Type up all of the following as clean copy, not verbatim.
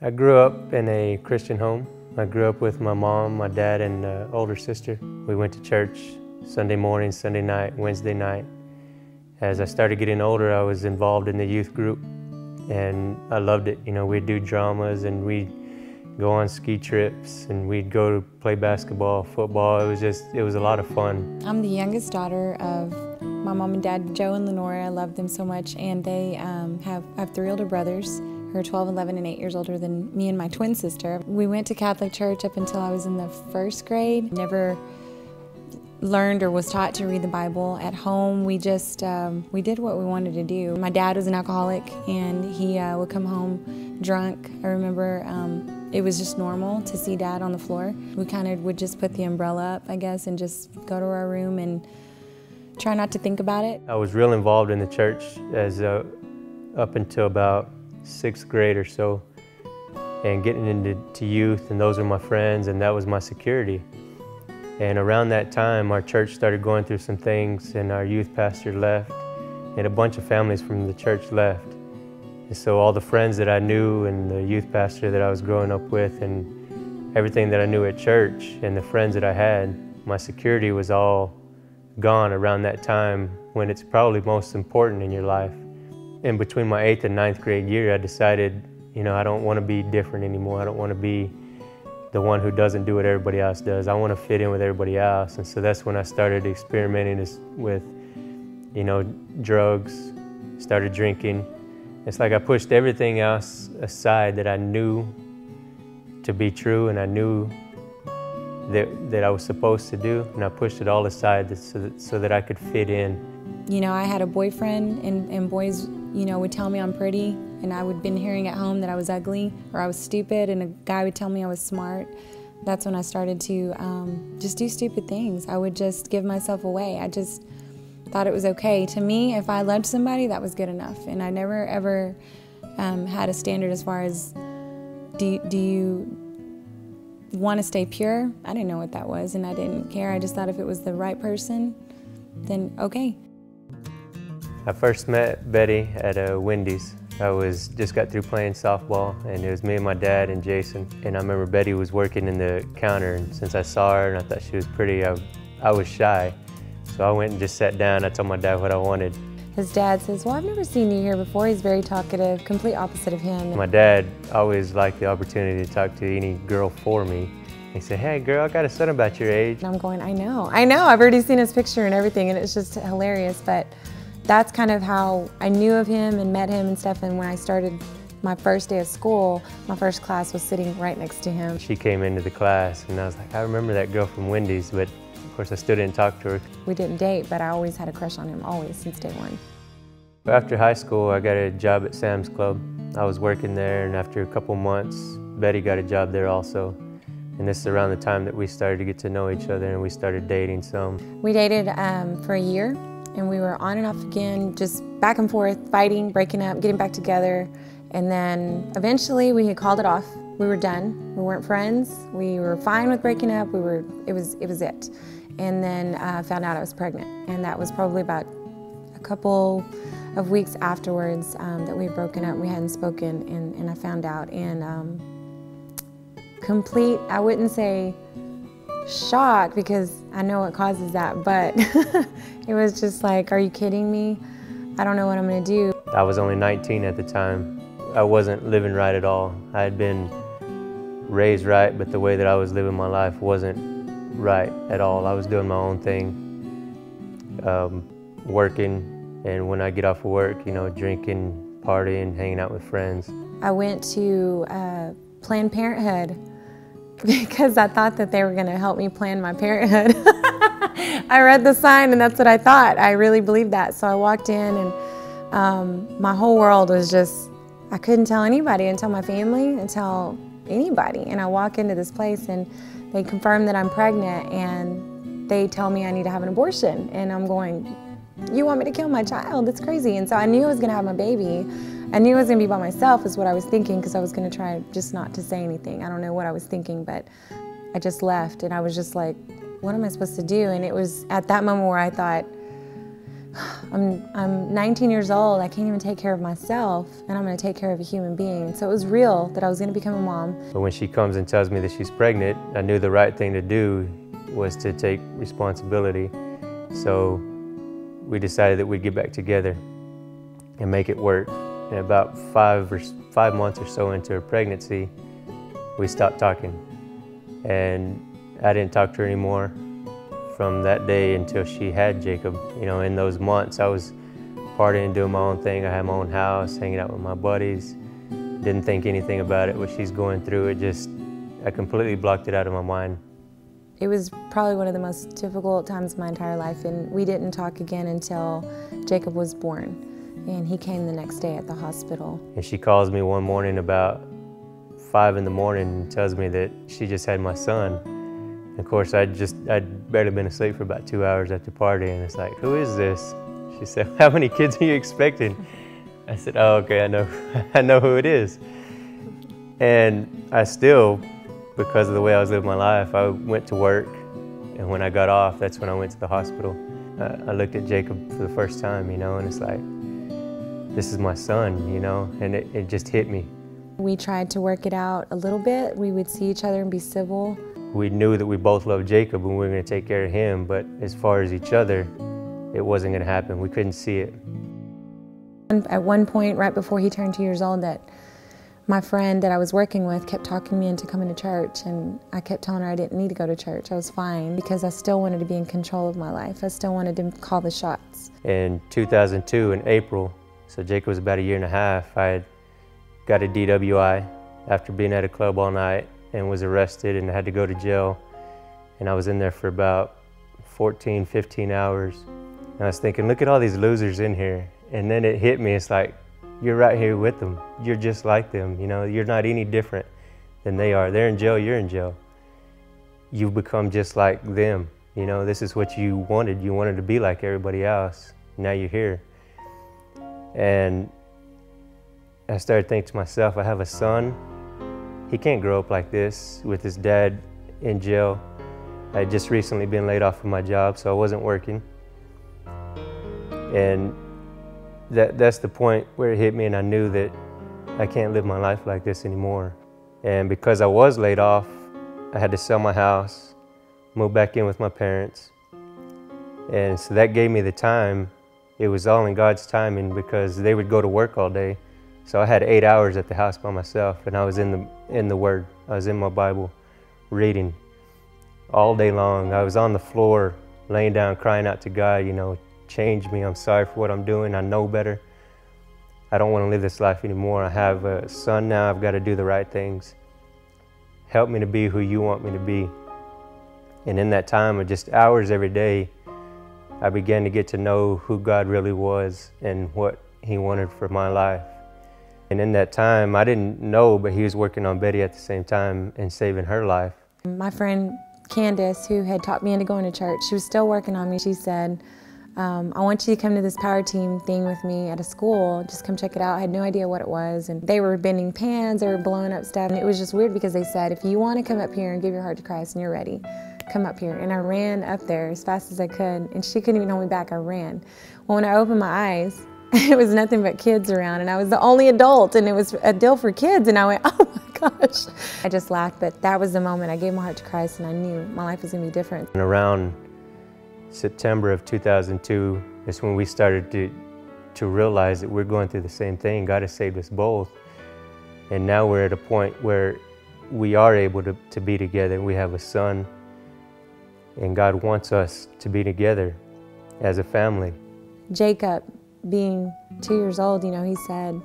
I grew up in a Christian home. I grew up with my mom, my dad, and older sister. We went to church Sunday morning, Sunday night, Wednesday night. As I started getting older, I was involved in the youth group, and I loved it. You know, we'd do dramas, and we'd go on ski trips, and we'd go to play basketball, football. It was a lot of fun. I'm the youngest daughter of my mom and dad, Joe and Lenora. I love them so much, and they have three older brothers who are 12, 11, and 8 years older than me and my twin sister. We went to Catholic church up until I was in the first grade. Never learned or was taught to read the Bible at home. We just, we did what we wanted to do. My dad was an alcoholic, and he would come home drunk. I remember it was just normal to see Dad on the floor. We kind of would just put the umbrella up, I guess, and just go to our room and try not to think about it. I was real involved in the church as up until about 6th grade or so, and getting into youth, and those were my friends, and that was my security. And around that time, our church started going through some things, and our youth pastor left, and a bunch of families from the church left. And so all the friends that I knew, and the youth pastor that I was growing up with, and everything that I knew at church, and the friends that I had, my security was all gone around that time when it's probably most important in your life. In between my 8th and 9th grade year, I decided, you know, I don't want to be different anymore. I don't want to be the one who doesn't do what everybody else does. I want to fit in with everybody else. And so that's when I started experimenting with, you know, drugs, started drinking. It's like I pushed everything else aside that I knew to be true, and I knew that I was supposed to do, and I pushed it all aside so that I could fit in. You know, I had a boyfriend, and boys, you know, would tell me I'm pretty, and I would been hearing at home that I was ugly or I was stupid, and a guy would tell me I was smart. That's when I started to just do stupid things. I would just give myself away. I just thought it was okay. To me, if I loved somebody, that was good enough, and I never ever had a standard as far as do you want to stay pure? I didn't know what that was, and I didn't care. I just thought if it was the right person, then okay. I first met Betty at a Wendy's. I just got through playing softball, and it was me and my dad and Jason. And I remember Betty was working in the counter, and since I saw her and I thought she was pretty, I was shy. So I went and just sat down. I told my dad what I wanted. His dad says, well, I've never seen you here before. He's very talkative, complete opposite of him. My dad always liked the opportunity to talk to any girl for me. He said, hey girl, I got a son about your age. And I'm going, I know, I've already seen his picture and everything, and it's just hilarious. But that's kind of how I knew of him and met him and stuff. And when I started my first day of school, my first class was sitting right next to him. She came into the class, and I was like, I remember that girl from Wendy's, but of course I still didn't talk to her. We didn't date, but I always had a crush on him, always, since day one. After high school, I got a job at Sam's Club. I was working there, and after a couple months, Betty got a job there also. And this is around the time that we started to get to know each other, and we started dating some. We dated for a year, and we were on and off again, just back and forth, fighting, breaking up, getting back together. And then eventually we had called it off. We were done. We weren't friends. We were fine with breaking up. It was it. And then found out I was pregnant, and that was probably about a couple of weeks afterwards that we had broken up. We hadn't spoken, and I found out, and complete, I wouldn't say shock, because I know what causes that, but it was just like, are you kidding me? I don't know what I'm gonna do. I was only 19 at the time. I wasn't living right at all. I had been raised right, but the way that I was living my life wasn't right at all. I was doing my own thing, working, and when I get off of work, you know, drinking, partying, hanging out with friends. I went to Planned Parenthood because I thought that they were going to help me plan my parenthood. I read the sign, and that's what I thought. I really believed that. So I walked in, and my whole world was just, I couldn't tell anybody, until my family, until anybody. And I walk into this place, and they confirm that I'm pregnant, and they tell me I need to have an abortion. And I'm going, you want me to kill my child? That's crazy. And so I knew I was going to have my baby. I knew I was going to be by myself, is what I was thinking, because I was going to try just not to say anything. I don't know what I was thinking, but I just left, and I was just like, what am I supposed to do? And it was at that moment where I thought, I'm 19 years old, I can't even take care of myself, and I'm gonna take care of a human being. And so it was real that I was gonna become a mom. But when she comes and tells me that she's pregnant, I knew the right thing to do was to take responsibility. So we decided that we'd get back together and make it work. And about 5 months or so into her pregnancy, we stopped talking. And I didn't talk to her anymore from that day until she had Jacob. You know, in those months, I was partying, doing my own thing. I had my own house, hanging out with my buddies. Didn't think anything about it, what she's going through. I completely blocked it out of my mind. It was probably one of the most difficult times of my entire life, and we didn't talk again until Jacob was born. And he came the next day at the hospital. And she calls me one morning about 5 in the morning and tells me that she just had my son. And of course, I'd barely been asleep for about 2 hours at the party, and it's like, who is this? She said, how many kids are you expecting? I said, oh, okay, I know who it is. And I still, because of the way I was living my life, I went to work, and when I got off, that's when I went to the hospital. I looked at Jacob for the first time, you know, and it's like, this is my son, you know, and it just hit me. We tried to work it out a little bit. We would see each other and be civil. We knew that we both loved Jacob and we were going to take care of him, but as far as each other, it wasn't going to happen. We couldn't see it. At one point, right before he turned 2 years old, that my friend that I was working with kept talking me into coming to church, and I kept telling her I didn't need to go to church. I was fine, because I still wanted to be in control of my life. I still wanted to call the shots. In 2002, in April, so Jacob was about 1.5 years, I had got a DWI after being at a club all night and was arrested and had to go to jail. And I was in there for about 14, 15 hours. And I was thinking, look at all these losers in here. And then it hit me, it's like, you're right here with them. You're just like them, you know, you're not any different than they are. They're in jail, you're in jail. You've become just like them. You know, this is what you wanted. You wanted to be like everybody else. Now you're here. And I started thinking to myself, I have a son. He can't grow up like this with his dad in jail. I had just recently been laid off from my job, so I wasn't working. And that's the point where it hit me, and I knew that I can't live my life like this anymore. And because I was laid off, I had to sell my house, move back in with my parents. And so that gave me the time. It was all in God's timing, because they would go to work all day. So I had 8 hours at the house by myself, and I was in the Word. I was in my Bible, reading all day long. I was on the floor, laying down, crying out to God, you know, change me. I'm sorry for what I'm doing. I know better. I don't want to live this life anymore. I have a son now. I've got to do the right things. Help me to be who you want me to be. And in that time of just hours every day, I began to get to know who God really was and what He wanted for my life. And in that time, I didn't know, but He was working on Betty at the same time and saving her life. My friend Candace, who had talked me into going to church, she was still working on me. She said, I want you to come to this power team thing with me at a school. Just come check it out. I had no idea what it was. And they were bending pans, they were blowing up stuff. And it was just weird, because they said, if you want to come up here and give your heart to Christ and you're ready, come up here. And I ran up there as fast as I could, and she couldn't even hold me back. I ran. Well, when I opened my eyes, it was nothing but kids around, and I was the only adult, and it was a deal for kids, and I went, oh my gosh. I just laughed, but that was the moment I gave my heart to Christ, and I knew my life was going to be different. And around September of 2002 is when we started to realize that we're going through the same thing. God has saved us both, and now we're at a point where we are able to be together. We have a son, and God wants us to be together as a family. Jacob, being 2 years old, you know, he said,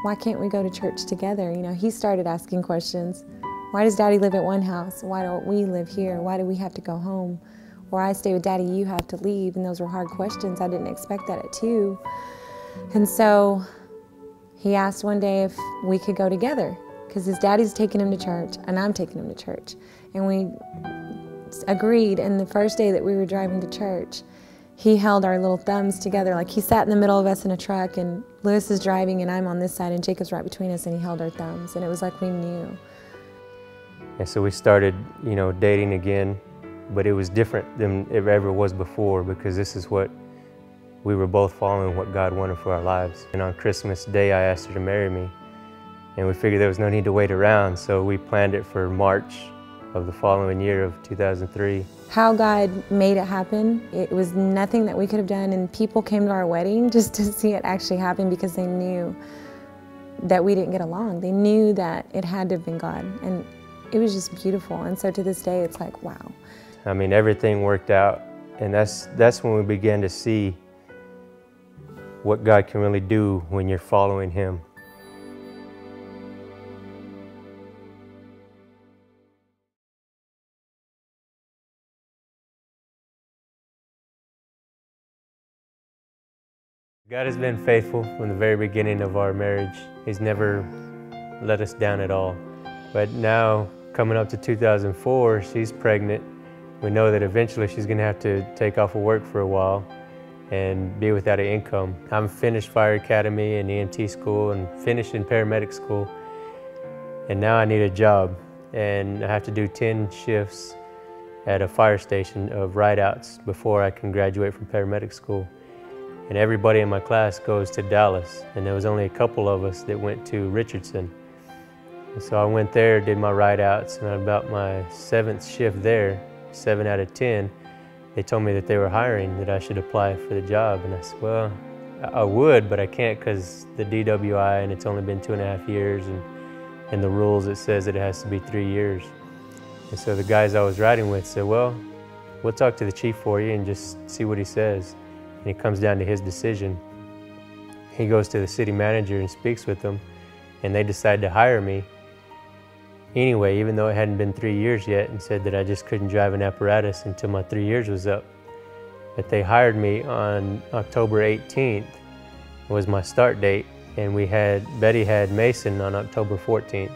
why can't we go to church together? You know, he started asking questions. Why does Daddy live at one house? Why don't we live here? Why do we have to go home? Or I stay with Daddy, you have to leave. And those were hard questions. I didn't expect that at 2. And so he asked one day if we could go together, because his daddy's taking him to church and I'm taking him to church. And we agreed, and the first day that we were driving to church, he held our little thumbs together. Like, he sat in the middle of us in a truck, and Lewis is driving and I'm on this side and Jacob's right between us, and he held our thumbs, and it was like we knew. And so we started, you know, dating again, but it was different than it ever was before, because this is what we were both following what God wanted for our lives. And on Christmas Day, I asked her to marry me. And we figured there was no need to wait around, so we planned it for March of the following year of 2003. How God made it happen, it was nothing that we could have done, and people came to our wedding just to see it actually happen because they knew that we didn't get along. They knew that it had to have been God, and it was just beautiful. And so to this day, it's like, wow. I mean, everything worked out, and that's when we began to see what God can really do when you're following Him. God has been faithful from the very beginning of our marriage. He's never let us down at all. But now, coming up to 2004, she's pregnant. We know that eventually she's going to have to take off of work for a while and be without an income. I'm finished fire academy and EMT school and finished in paramedic school. And now I need a job. And I have to do 10 shifts at a fire station of ride-outs before I can graduate from paramedic school. And everybody in my class goes to Dallas, and there was only a couple of us that went to Richardson. And so I went there, did my ride-outs, and about my 7th shift there, 7 out of 10, they told me that they were hiring, that I should apply for the job. And I said, well, I would, but I can't because the DWI, and it's only been 2.5 years, and in the rules it says that it has to be 3 years. And so the guys I was riding with said, well, we'll talk to the chief for you and just see what he says. And it comes down to his decision. He goes to the city manager and speaks with them, and they decide to hire me anyway, even though it hadn't been 3 years yet, and said that I just couldn't drive an apparatus until my 3 years was up. But they hired me on October 18th, was my start date, and Betty had Mason on October 14th.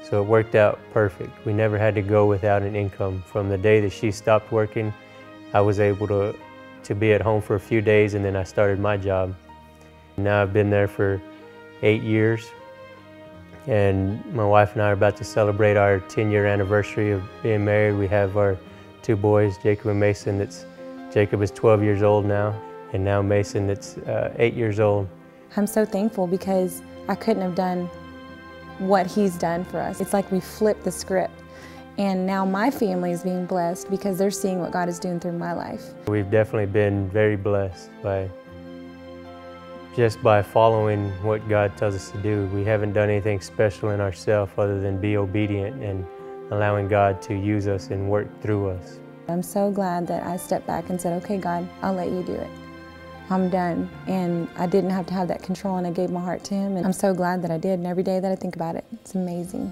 So it worked out perfect. We never had to go without an income. From the day that she stopped working, I was able to be at home for a few days, and then I started my job. Now I've been there for 8 years, and my wife and I are about to celebrate our 10-year anniversary of being married. We have our 2 boys, Jacob and Mason. Jacob is 12 years old now, and now Mason that's 8 years old. I'm so thankful because I couldn't have done what he's done for us. It's like we flipped the script. And now my family is being blessed because they're seeing what God is doing through my life. We've definitely been very blessed just by following what God tells us to do. We haven't done anything special in ourselves other than be obedient and allowing God to use us and work through us. I'm so glad that I stepped back and said, okay, God, I'll let you do it. I'm done. And I didn't have to have that control, and I gave my heart to Him. And I'm so glad that I did. And every day that I think about it, it's amazing.